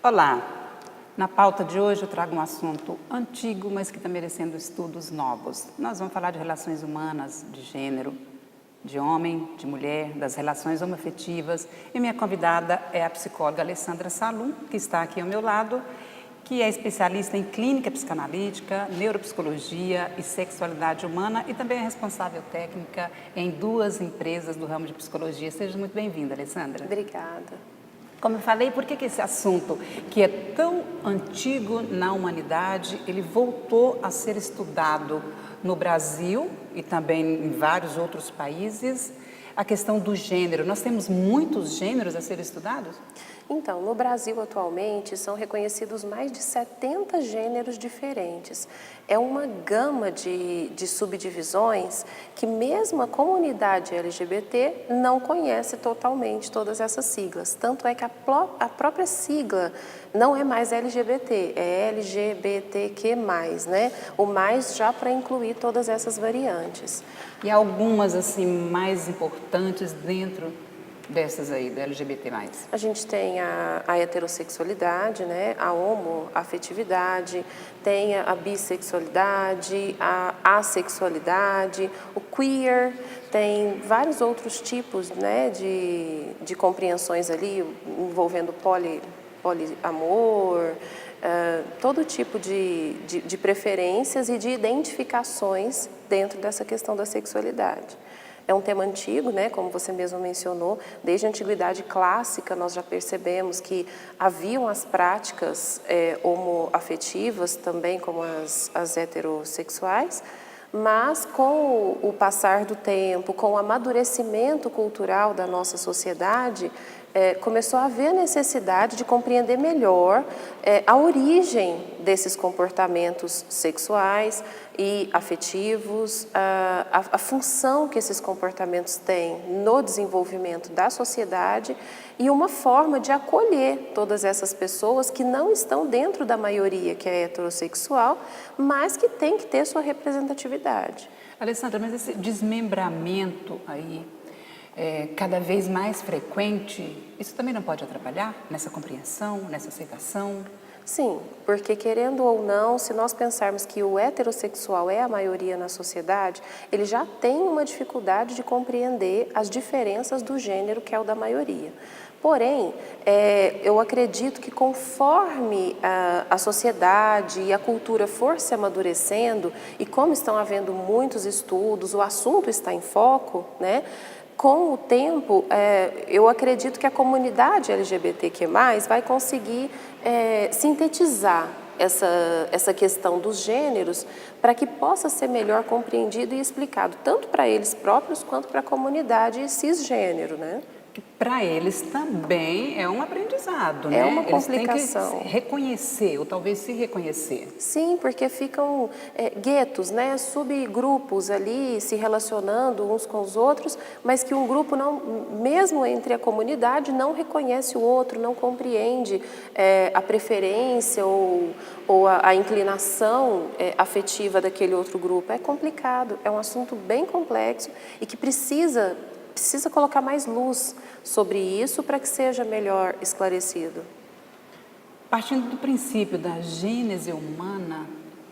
Olá, na pauta de hoje eu trago um assunto antigo, mas que está merecendo estudos novos. Nós vamos falar de relações humanas, de gênero, de homem, de mulher, das relações homoafetivas. E minha convidada é a psicóloga Alessandra Salum, que está aqui ao meu lado, que é especialista em clínica psicanalítica, neuropsicologia e sexualidade humana e também é responsável técnica em 2 empresas do ramo de psicologia. Seja muito bem-vinda, Alessandra. Obrigada. Como eu falei, por que esse assunto, que é tão antigo na humanidade, ele voltou a ser estudado no Brasil e também em vários outros países, a questão do gênero. Nós temos muitos gêneros a serem estudados? Então, no Brasil atualmente são reconhecidos mais de 70 gêneros diferentes. É uma gama de subdivisões que mesmo a comunidade LGBT não conhece totalmente todas essas siglas. Tanto é que a própria sigla não é mais LGBT, é LGBTQ+, né? O mais já para incluir todas essas variantes. E algumas, assim, mais importantes dentro dessas aí, do LGBT+. A gente tem a heterossexualidade, né? A homoafetividade, tem a bissexualidade, a assexualidade, o queer, tem vários outros tipos, né, de compreensões ali, envolvendo poliamor, todo tipo de preferências e de identificações dentro dessa questão da sexualidade. É um tema antigo, né? Como você mesmo mencionou, desde a antiguidade clássica nós já percebemos que haviam as práticas homoafetivas, também como as heterossexuais, mas com o passar do tempo, com o amadurecimento cultural da nossa sociedade, começou a haver a necessidade de compreender melhor a origem desses comportamentos sexuais e afetivos, a função que esses comportamentos têm no desenvolvimento da sociedade e uma forma de acolher todas essas pessoas que não estão dentro da maioria que é heterossexual, mas que tem que ter sua representatividade. Alessandra, mas esse desmembramento aí, cada vez mais frequente, isso também não pode atrapalhar nessa compreensão, nessa aceitação? Sim, porque querendo ou não, se nós pensarmos que o heterossexual é a maioria na sociedade, ele já tem uma dificuldade de compreender as diferenças do gênero que é o da maioria. Porém, eu acredito que conforme a sociedade e a cultura for se amadurecendo, e como estão havendo muitos estudos, o assunto está em foco, né? Com o tempo, eu acredito que a comunidade LGBTQ+, vai conseguir sintetizar essa questão dos gêneros para que possa ser melhor compreendido e explicado, tanto para eles próprios quanto para a comunidade cisgênero, né? Para eles também é um aprendizado, né? É uma complicação. Eles têm que reconhecer, ou talvez se reconhecer. Sim, porque ficam guetos, né? Subgrupos ali se relacionando uns com os outros, mas que um grupo, não, mesmo entre a comunidade, não reconhece o outro, não compreende a preferência ou a inclinação afetiva daquele outro grupo. É complicado, é um assunto bem complexo e que precisa colocar mais luz sobre isso para que seja melhor esclarecido. Partindo do princípio da gênese humana,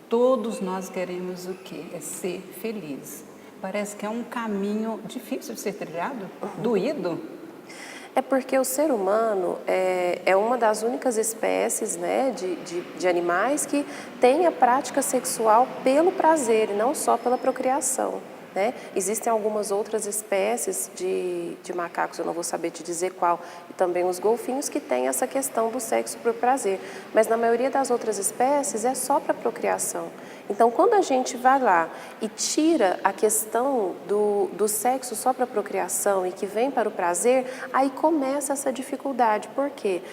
todos nós queremos o quê? É ser feliz. Parece que é um caminho difícil de ser trilhado, doído. É porque o ser humano é uma das únicas espécies, né, de animais que tem a prática sexual pelo prazer e não só pela procriação. Né? Existem algumas outras espécies de macacos, eu não vou saber te dizer qual, e também os golfinhos que têm essa questão do sexo por prazer, mas na maioria das outras espécies é só para procriação. Então, quando a gente vai lá e tira a questão do sexo só para procriação e que vem para o prazer, aí começa essa dificuldade. Por quê?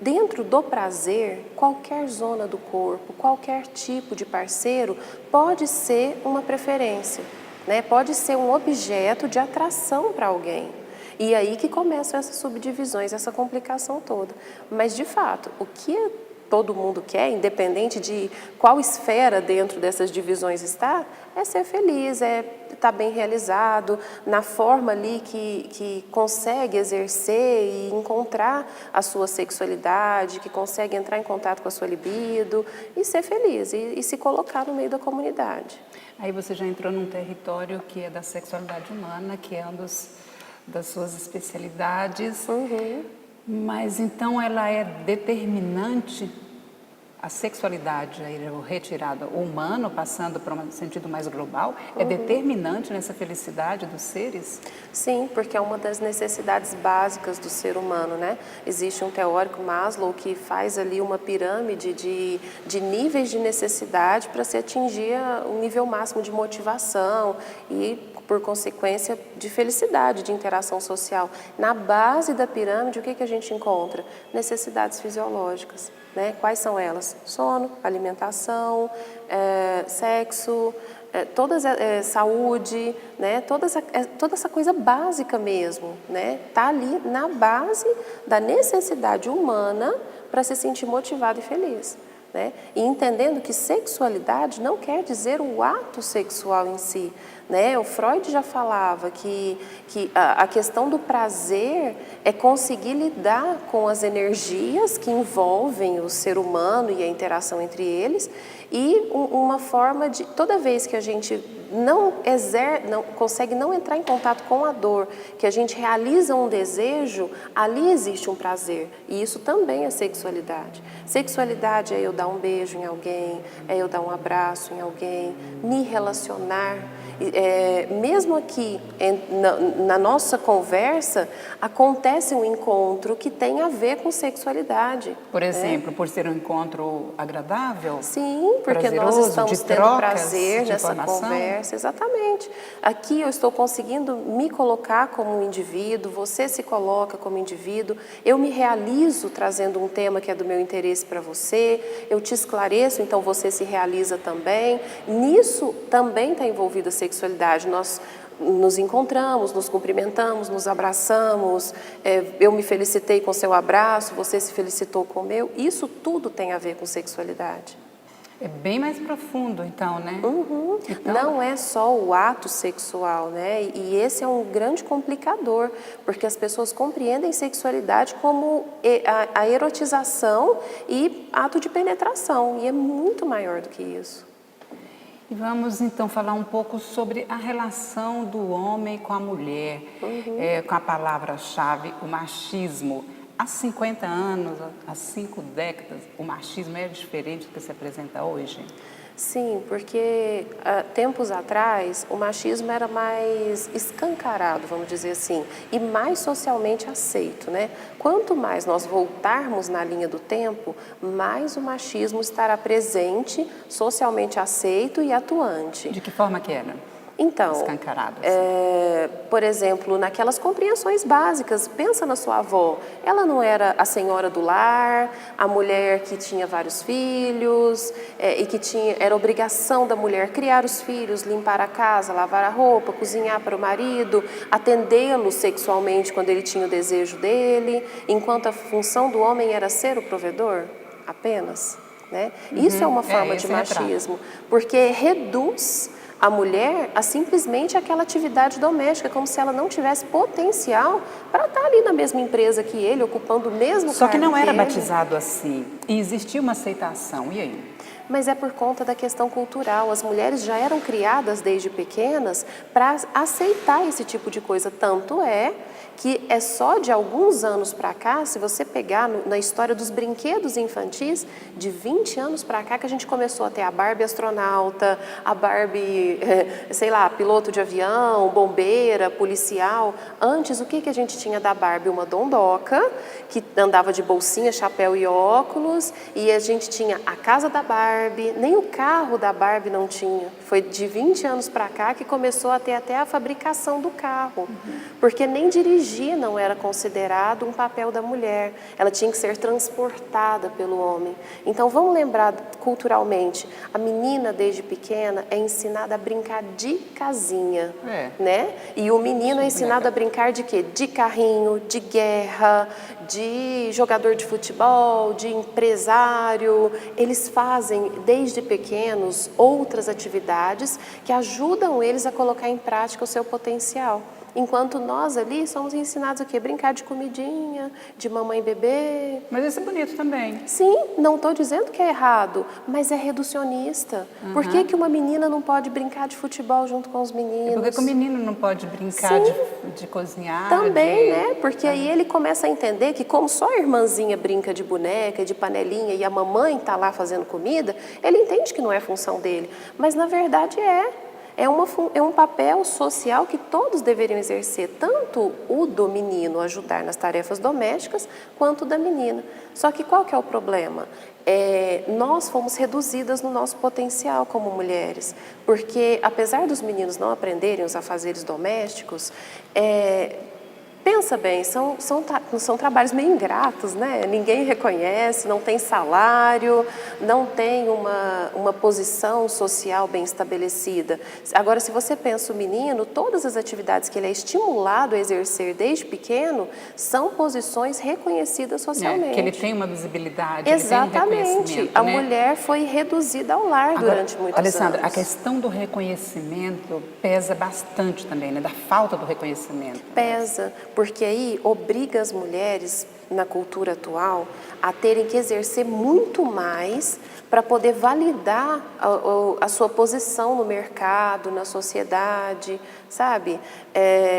Dentro do prazer, qualquer zona do corpo, qualquer tipo de parceiro pode ser uma preferência. Né? Pode ser um objeto de atração para alguém. E aí que começam essas subdivisões, essa complicação toda. Mas, de fato, o que todo mundo quer, independente de qual esfera dentro dessas divisões está, é ser feliz, é estar bem realizado, na forma ali que consegue exercer e encontrar a sua sexualidade, que consegue entrar em contato com a sua libido e ser feliz e se colocar no meio da comunidade. Aí você já entrou num território que é da sexualidade humana, que é das suas especialidades. Mas então ela é determinante, a sexualidade, aí retirada, o humano, passando para um sentido mais global, é determinante nessa felicidade dos seres? Sim, porque é uma das necessidades básicas do ser humano, né? Existe um teórico, Maslow, que faz ali uma pirâmide de níveis de necessidade para se atingir um nível máximo de motivação e, por consequência, de felicidade, de interação social. Na base da pirâmide, o que a gente encontra? Necessidades fisiológicas, né? Quais são elas? Sono, alimentação, sexo, saúde, né? Toda essa coisa básica mesmo, né? Tá ali na base da necessidade humana para se sentir motivado e feliz. Né? E entendendo que sexualidade não quer dizer o ato sexual em si. Né? O Freud já falava que a questão do prazer é conseguir lidar com as energias que envolvem o ser humano e a interação entre eles, e uma forma de, toda vez que a gente não consegue não entrar em contato com a dor, que a gente realiza um desejo, ali existe um prazer, e isso também é sexualidade. Sexualidade é eu dar um beijo em alguém, é eu dar um abraço em alguém, me relacionar. Mesmo aqui na nossa conversa acontece um encontro que tem a ver com sexualidade. Por exemplo, por ser um encontro agradável? Sim, porque nós estamos tendo prazer nessa conversa, exatamente. Aqui eu estou conseguindo me colocar como um indivíduo, você se coloca como indivíduo, eu me realizo trazendo um tema que é do meu interesse para você, eu te esclareço, então você se realiza também. Nisso também está envolvida a sexualidade. Nós nos encontramos, nos cumprimentamos, nos abraçamos, eu me felicitei com seu abraço, você se felicitou com o meu. Isso tudo tem a ver com sexualidade. É bem mais profundo, então, né? Então... Não é só o ato sexual, né? E esse é um grande complicador, porque as pessoas compreendem sexualidade como a erotização e ato de penetração, e é muito maior do que isso. E vamos então falar um pouco sobre a relação do homem com a mulher, com a palavra-chave, o machismo. Há 50 anos, há 5 décadas, o machismo é diferente do que se apresenta hoje? Sim, porque tempos atrás o machismo era mais escancarado, vamos dizer assim, e mais socialmente aceito, né? Quanto mais nós voltarmos na linha do tempo, mais o machismo estará presente, socialmente aceito e atuante. De que forma que era? Então, escancarado, assim. Por exemplo, naquelas compreensões básicas, pensa na sua avó, ela não era a senhora do lar, a mulher que tinha vários filhos, e que era obrigação da mulher criar os filhos, limpar a casa, lavar a roupa, cozinhar para o marido, atendê-lo sexualmente quando ele tinha o desejo dele, enquanto a função do homem era ser o provedor, apenas. Né? Isso é uma forma de machismo, porque reduz a mulher a simplesmente aquela atividade doméstica, como se ela não tivesse potencial para estar ali na mesma empresa que ele, ocupando o mesmo cargo. Só que não era batizado assim, e existia uma aceitação, e aí? Mas é por conta da questão cultural. As mulheres já eram criadas desde pequenas para aceitar esse tipo de coisa. Tanto é que é só de alguns anos para cá, se você pegar na história dos brinquedos infantis, de 20 anos para cá que a gente começou a ter a Barbie astronauta, a Barbie, sei lá, piloto de avião, bombeira, policial. Antes, o que a gente tinha da Barbie? Uma dondoca, que andava de bolsinha, chapéu e óculos, e a gente tinha a casa da Barbie, nem o carro da Barbie não tinha. Foi de 20 anos para cá que começou a ter até a fabricação do carro, porque nem dirigir dirigir não era considerado um papel da mulher, ela tinha que ser transportada pelo homem. Então vamos lembrar culturalmente, a menina desde pequena é ensinada a brincar de casinha, né? E o menino é ensinado a brincar de quê? De carrinho, de guerra, de jogador de futebol, de empresário. Eles fazem desde pequenos outras atividades que ajudam eles a colocar em prática o seu potencial. Enquanto nós ali somos ensinados o quê? Brincar de comidinha, de mamãe e bebê. Mas isso é bonito também. Sim, não estou dizendo que é errado, mas é reducionista. Por que uma menina não pode brincar de futebol junto com os meninos? Por que o menino não pode brincar de cozinhar? Também, né? Porque aí ele começa a entender que como só a irmãzinha brinca de boneca, de panelinha e a mamãe está lá fazendo comida, ele entende que não é função dele. Mas na verdade é. É um papel social que todos deveriam exercer, tanto o do menino ajudar nas tarefas domésticas, quanto o da menina. Só que qual que é o problema? Nós fomos reduzidas no nosso potencial como mulheres, porque apesar dos meninos não aprenderem os afazeres domésticos, pensa bem, são trabalhos meio ingratos, né? Ninguém reconhece, não tem salário, não tem uma posição social bem estabelecida. Agora, se você pensa o menino, todas as atividades que ele é estimulado a exercer desde pequeno são posições reconhecidas socialmente. Que ele tem uma visibilidade, exatamente. Ele tem um reconhecimento, a mulher foi reduzida ao lar durante muitos Alessandra, anos. a questão do reconhecimento pesa bastante também, né? Da falta do reconhecimento. Pesa. Porque aí obriga as mulheres, na cultura atual, a terem que exercer muito mais para poder validar a sua posição no mercado, na sociedade, sabe?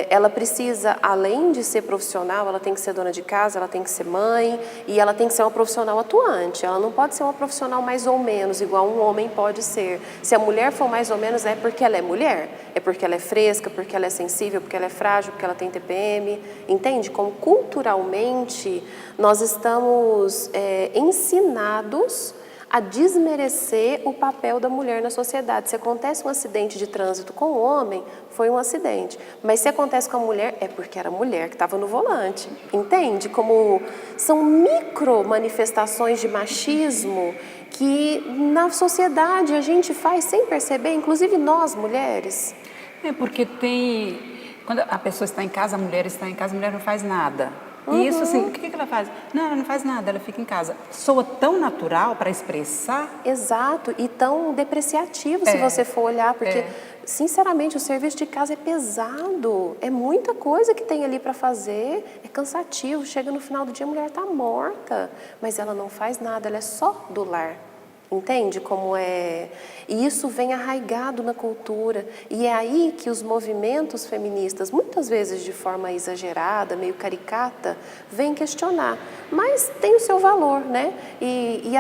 Ela precisa, além de ser profissional, ela tem que ser dona de casa, ela tem que ser mãe e ela tem que ser uma profissional atuante. Ela não pode ser uma profissional mais ou menos, igual um homem pode ser. Se a mulher for mais ou menos, é porque ela é mulher, é porque ela é fresca, porque ela é sensível, porque ela é frágil, porque ela tem TPM. Entende? Como culturalmente nós estamos ensinados a desmerecer o papel da mulher na sociedade. Se acontece um acidente de trânsito com o homem, foi um acidente. Mas se acontece com a mulher, é porque era a mulher que estava no volante. Entende? Como são micro manifestações de machismo que na sociedade a gente faz sem perceber, inclusive nós, mulheres. Porque quando a pessoa está em casa, a mulher está em casa, a mulher não faz nada. E isso, assim, o que ela faz? Não, ela não faz nada, ela fica em casa. Soa tão natural para expressar. Exato, e tão depreciativo se você for olhar, porque, sinceramente, o serviço de casa é pesado, é muita coisa que tem ali para fazer, é cansativo, chega no final do dia a mulher está morta, mas ela não faz nada, ela é só do lar. Entende como é? E isso vem arraigado na cultura. E é aí que os movimentos feministas, muitas vezes de forma exagerada, meio caricata, vêm questionar. Mas tem o seu valor, né? E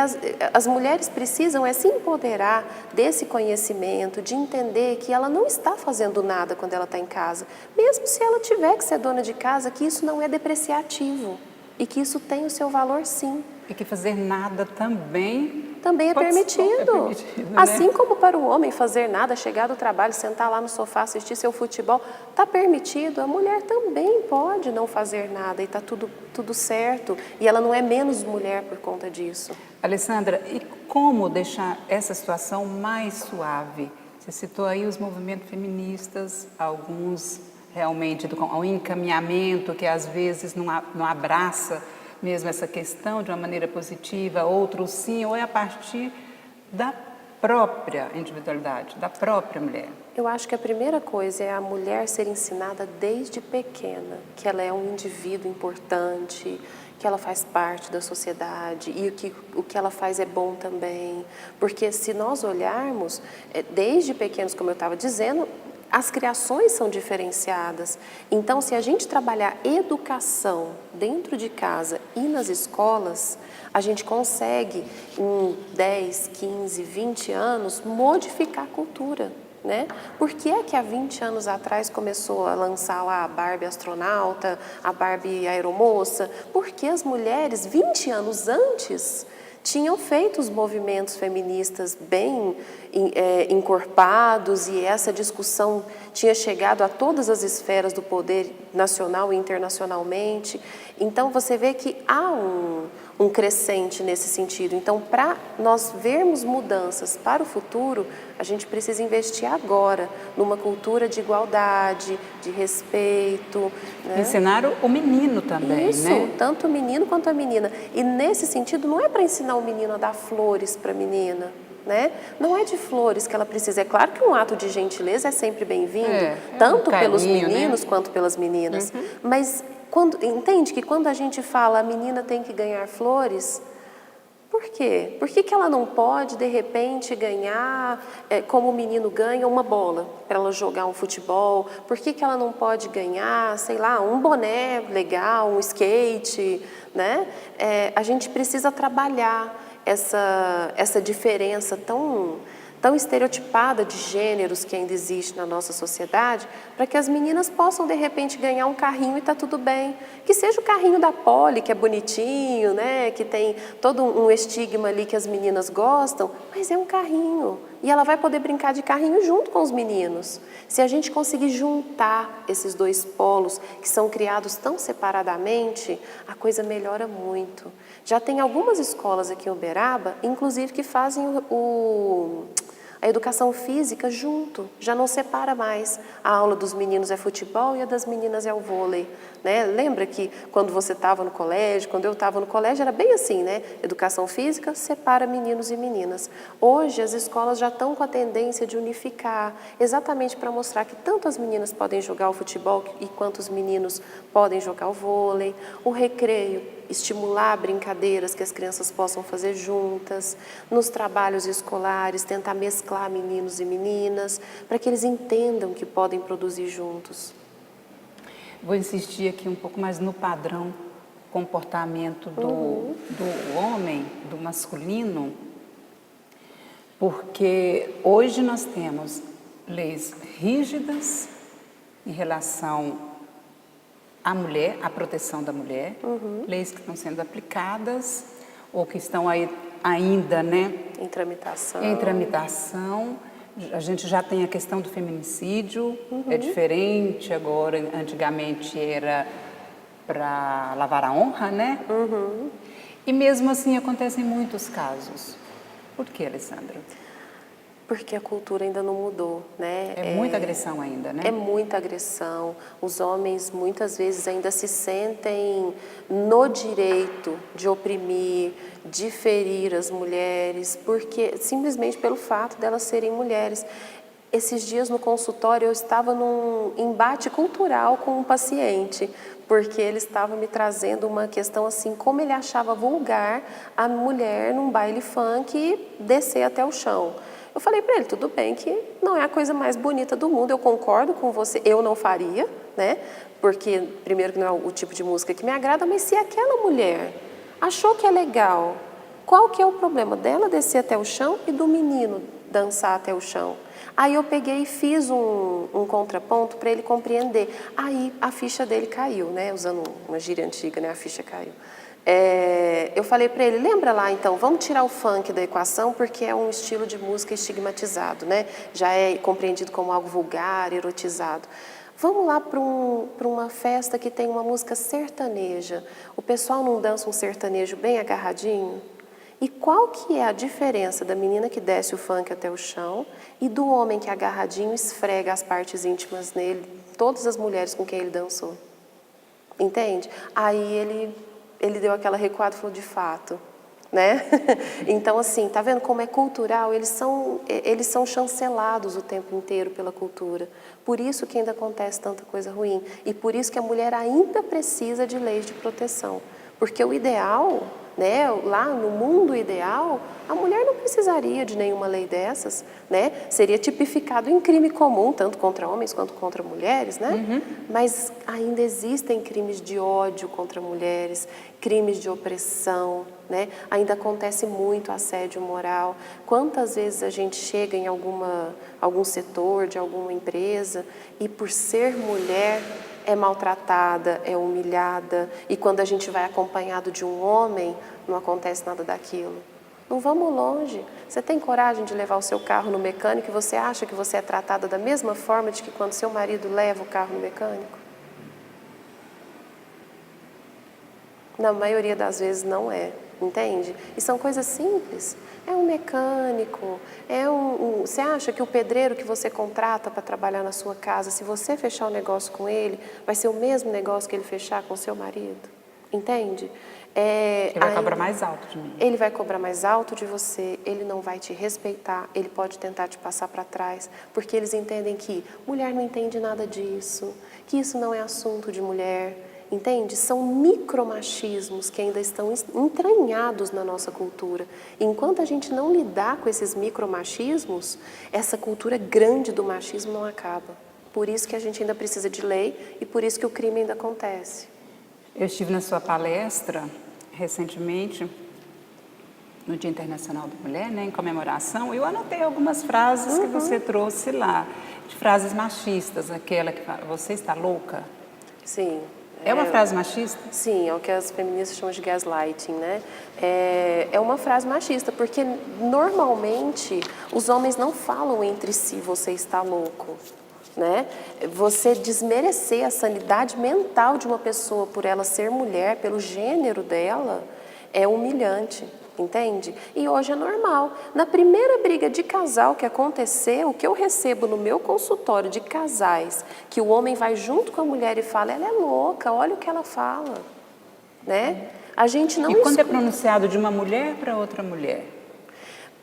as mulheres precisam se empoderar desse conhecimento, de entender que ela não está fazendo nada quando ela está em casa. Mesmo se ela tiver que ser dona de casa, que isso não é depreciativo. E que isso tem o seu valor, sim. E que fazer nada também é permitido. Né? Assim como para o homem fazer nada, chegar do trabalho, sentar lá no sofá, assistir seu futebol, está permitido. A mulher também pode não fazer nada e está tudo certo. E ela não é menos mulher por conta disso. Alessandra, e como deixar essa situação mais suave? Você citou aí os movimentos feministas, alguns realmente ao encaminhamento que às vezes não abraça mesmo essa questão de uma maneira positiva, outros sim, ou é a partir da própria individualidade, da própria mulher? Eu acho que a primeira coisa é a mulher ser ensinada desde pequena, que ela é um indivíduo importante, que ela faz parte da sociedade e o que ela faz é bom também. Porque se nós olharmos, desde pequenos, como eu estava dizendo, as criações são diferenciadas. Então, se a gente trabalhar educação dentro de casa e nas escolas, a gente consegue, em 10, 15, 20 anos, modificar a cultura, né? Por que é que há 20 anos atrás começou a lançar lá a Barbie astronauta, a Barbie aeromoça? Porque as mulheres, 20 anos antes, tinham feito os movimentos feministas bem encorpados, e essa discussão tinha chegado a todas as esferas do poder nacional e internacionalmente. Então, você vê que há um crescente nesse sentido. Então, para nós vermos mudanças para o futuro, a gente precisa investir agora numa cultura de igualdade, de respeito. Né? Ensinar o menino também, Isso, né? tanto o menino quanto a menina. E nesse sentido, não é para ensinar o menino a dar flores para a menina, né? Não é de flores que ela precisa. É claro que um ato de gentileza é sempre bem-vindo, tanto pelos meninos, né, quanto pelas meninas. Mas entende que quando a gente fala a menina tem que ganhar flores, por quê? Por que ela não pode, de repente, ganhar, como o menino ganha, uma bola para ela jogar um futebol? Por que ela não pode ganhar, sei lá, um boné legal, um skate, né? A gente precisa trabalhar essa diferença tão estereotipada de gêneros que ainda existe na nossa sociedade, para que as meninas possam, de repente, ganhar um carrinho e tá tudo bem. Que seja o carrinho da Polly, que é bonitinho, né? Que tem todo um estigma ali que as meninas gostam, mas é um carrinho. E ela vai poder brincar de carrinho junto com os meninos. Se a gente conseguir juntar esses dois polos, que são criados tão separadamente, a coisa melhora muito. Já tem algumas escolas aqui em Uberaba, inclusive, que fazem a educação física junto, já não separa mais. A aula dos meninos é futebol e a das meninas é o vôlei, né? Lembra que quando você estava no colégio, quando eu estava no colégio, era bem assim, né? Educação física separa meninos e meninas. Hoje as escolas já estão com a tendência de unificar, exatamente para mostrar que tanto as meninas podem jogar o futebol e quanto os meninos podem jogar o vôlei. O recreio, estimular brincadeiras que as crianças possam fazer juntas, nos trabalhos escolares, tentar mesclar meninos e meninas, para que eles entendam que podem produzir juntos. Vou insistir aqui um pouco mais no padrão comportamento do homem, do masculino, porque hoje nós temos leis rígidas em relação à mulher, à proteção da mulher, leis que estão sendo aplicadas ou que estão aí ainda, né, em tramitação. A gente já tem a questão do feminicídio, é diferente agora, antigamente era para lavar a honra, né? E mesmo assim acontecem muitos casos. Por que, Alessandra? Porque a cultura ainda não mudou, né? É muita agressão ainda, né? É muita agressão. Os homens muitas vezes ainda se sentem no direito de oprimir, de ferir as mulheres, porque simplesmente pelo fato delas serem mulheres. Esses dias no consultório eu estava num embate cultural com um paciente, porque ele estava me trazendo uma questão assim, como ele achava vulgar a mulher num baile funk descer até o chão. Eu falei para ele, tudo bem que não é a coisa mais bonita do mundo, eu concordo com você, eu não faria, né? Porque, primeiro, que não é o tipo de música que me agrada, mas se aquela mulher achou que é legal, qual que é o problema dela descer até o chão e do menino dançar até o chão? Aí eu peguei e fiz um contraponto para ele compreender. Aí a ficha dele caiu, né? Usando uma gíria antiga, né? A ficha caiu. Eu falei para ele, lembra lá então, vamos tirar o funk da equação porque é um estilo de música estigmatizado, né? Já é compreendido como algo vulgar, erotizado. Vamos lá para uma festa que tem uma música sertaneja. O pessoal não dança um sertanejo bem agarradinho? E qual que é a diferença da menina que desce o funk até o chão e do homem que agarradinho esfrega as partes íntimas nele, todas as mulheres com quem ele dançou? Entende? Aí ele deu aquela recuada e falou, de fato, né? Então, assim, tá vendo como é cultural? Eles são chancelados o tempo inteiro pela cultura. Por isso que ainda acontece tanta coisa ruim. E por isso que a mulher ainda precisa de leis de proteção. Porque o ideal, né, lá no mundo ideal, a mulher não precisaria de nenhuma lei dessas, né? Seria tipificado em crime comum, tanto contra homens quanto contra mulheres, né? Mas ainda existem crimes de ódio contra mulheres, crimes de opressão, né? Ainda acontece muito assédio moral. Quantas vezes a gente chega em algum setor de alguma empresa e por ser mulher é maltratada, é humilhada, e quando a gente vai acompanhado de um homem, não acontece nada daquilo. Não vamos longe. Você tem coragem de levar o seu carro no mecânico e você acha que você é tratada da mesma forma de que quando seu marido leva o carro no mecânico? Na maioria das vezes não é, entende? E são coisas simples. É um mecânico, você acha que o pedreiro que você contrata para trabalhar na sua casa, se você fechar um negócio com ele, vai ser o mesmo negócio que ele fechar com seu marido? Entende? Ele vai cobrar mais alto de mim. Ele vai cobrar mais alto de você, ele não vai te respeitar, ele pode tentar te passar para trás, porque eles entendem que mulher não entende nada disso, que isso não é assunto de mulher, entende? São micromachismos que ainda estão entranhados na nossa cultura. E enquanto a gente não lidar com esses micromachismos, essa cultura grande do machismo não acaba. Por isso que a gente ainda precisa de lei e por isso que o crime ainda acontece. Eu estive na sua palestra recentemente, no Dia Internacional da Mulher, né, em comemoração, e eu anotei algumas frases que você trouxe lá, de frases machistas, aquela que fala, você está louca? Sim. É uma frase machista? Sim, é o que as feministas chamam de gaslighting, né? É uma frase machista, porque normalmente os homens não falam entre si, você está louco. Né? Você desmerecer a sanidade mental de uma pessoa por ela ser mulher, pelo gênero dela, é humilhante, entende? E hoje é normal. Na primeira briga de casal que aconteceu, o que eu recebo no meu consultório de casais, que o homem vai junto com a mulher e fala, ela é louca, olha o que ela fala, né? A gente não E quando é pronunciado de uma mulher para outra mulher?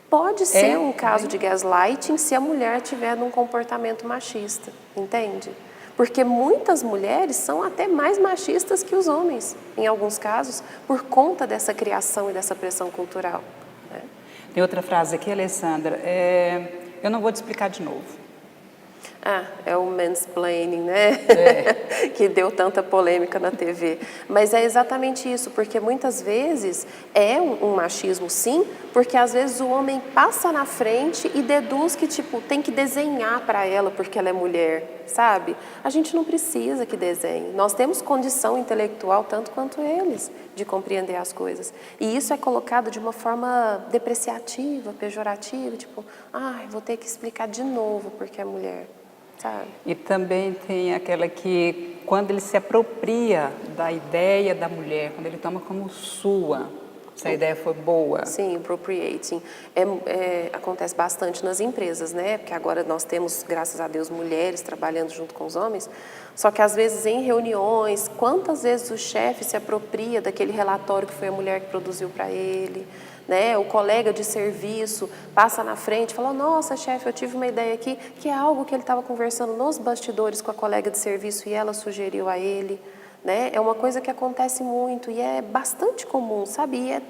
Pode ser um caso de gaslighting se a mulher tiver num comportamento machista, entende? Porque muitas mulheres são até mais machistas que os homens, em alguns casos, por conta dessa criação e dessa pressão cultural. Né? Tem outra frase aqui, Alessandra, eu não vou te explicar de novo. É o mansplaining, né? Que deu tanta polêmica na TV. Mas é exatamente isso, porque muitas vezes é um machismo, sim, porque às vezes o homem passa na frente e deduz que, tipo, tem que desenhar para ela porque ela é mulher, sabe? A gente não precisa que desenhe. Nós temos condição intelectual, tanto quanto eles, de compreender as coisas. E isso é colocado de uma forma depreciativa, pejorativa, tipo, vou ter que explicar de novo porque é mulher. Sabe? E também tem aquela que, quando ele se apropria da ideia da mulher, quando ele toma como sua, se a ideia foi boa. Sim, appropriating. Acontece bastante nas empresas, né? Porque agora nós temos, graças a Deus, mulheres trabalhando junto com os homens. Só que às vezes em reuniões, quantas vezes o chefe se apropria daquele relatório que foi a mulher que produziu para ele, né? O colega de serviço passa na frente e fala, nossa, chefe, eu tive uma ideia aqui, que é algo que ele estava conversando nos bastidores com a colega de serviço e ela sugeriu a ele. Né? É uma coisa que acontece muito e é bastante comum, sabe? E é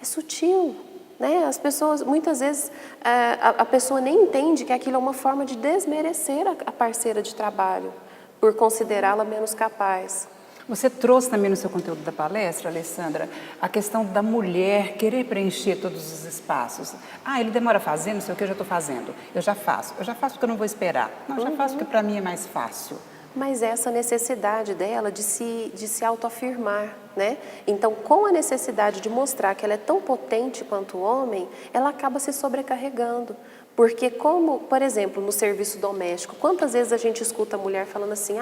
sutil, né? As pessoas, muitas vezes, a pessoa nem entende que aquilo é uma forma de desmerecer a parceira de trabalho, por considerá-la menos capaz. Você trouxe também no seu conteúdo da palestra, Alessandra, a questão da mulher querer preencher todos os espaços. Ele demora a fazer, não sei o que, eu já estou fazendo. Eu já faço porque eu não vou esperar. Não, eu já faço porque para mim é mais fácil. Mas essa necessidade dela de se autoafirmar, né? Então, com a necessidade de mostrar que ela é tão potente quanto o homem, ela acaba se sobrecarregando. Porque como, por exemplo, no serviço doméstico, quantas vezes a gente escuta a mulher falando assim,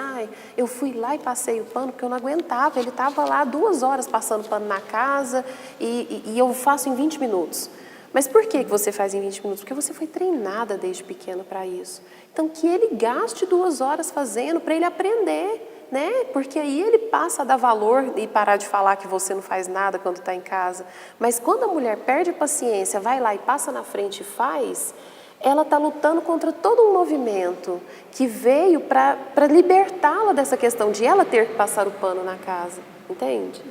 eu fui lá e passei o pano porque eu não aguentava, ele estava lá 2 horas passando pano na casa e eu faço em 20 minutos. Mas por que você faz em 20 minutos? Porque você foi treinada desde pequeno para isso. Então, que ele gaste 2 horas fazendo para ele aprender, né? Porque aí ele passa a dar valor e parar de falar que você não faz nada quando está em casa. Mas quando a mulher perde a paciência, vai lá e passa na frente e faz, ela está lutando contra todo um movimento que veio para libertá-la dessa questão de ela ter que passar o pano na casa, entende?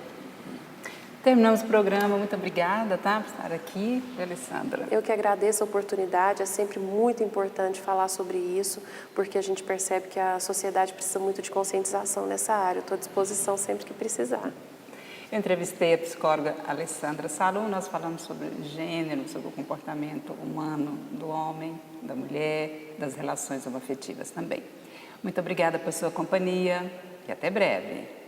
Terminamos o programa, muito obrigada, por estar aqui, Alessandra. Eu que agradeço a oportunidade, é sempre muito importante falar sobre isso, porque a gente percebe que a sociedade precisa muito de conscientização nessa área. Eu estou à disposição sempre que precisar. Eu entrevistei a psicóloga Alessandra Salum, nós falamos sobre gênero, sobre o comportamento humano do homem, da mulher, das relações homoafetivas também. Muito obrigada por sua companhia e até breve.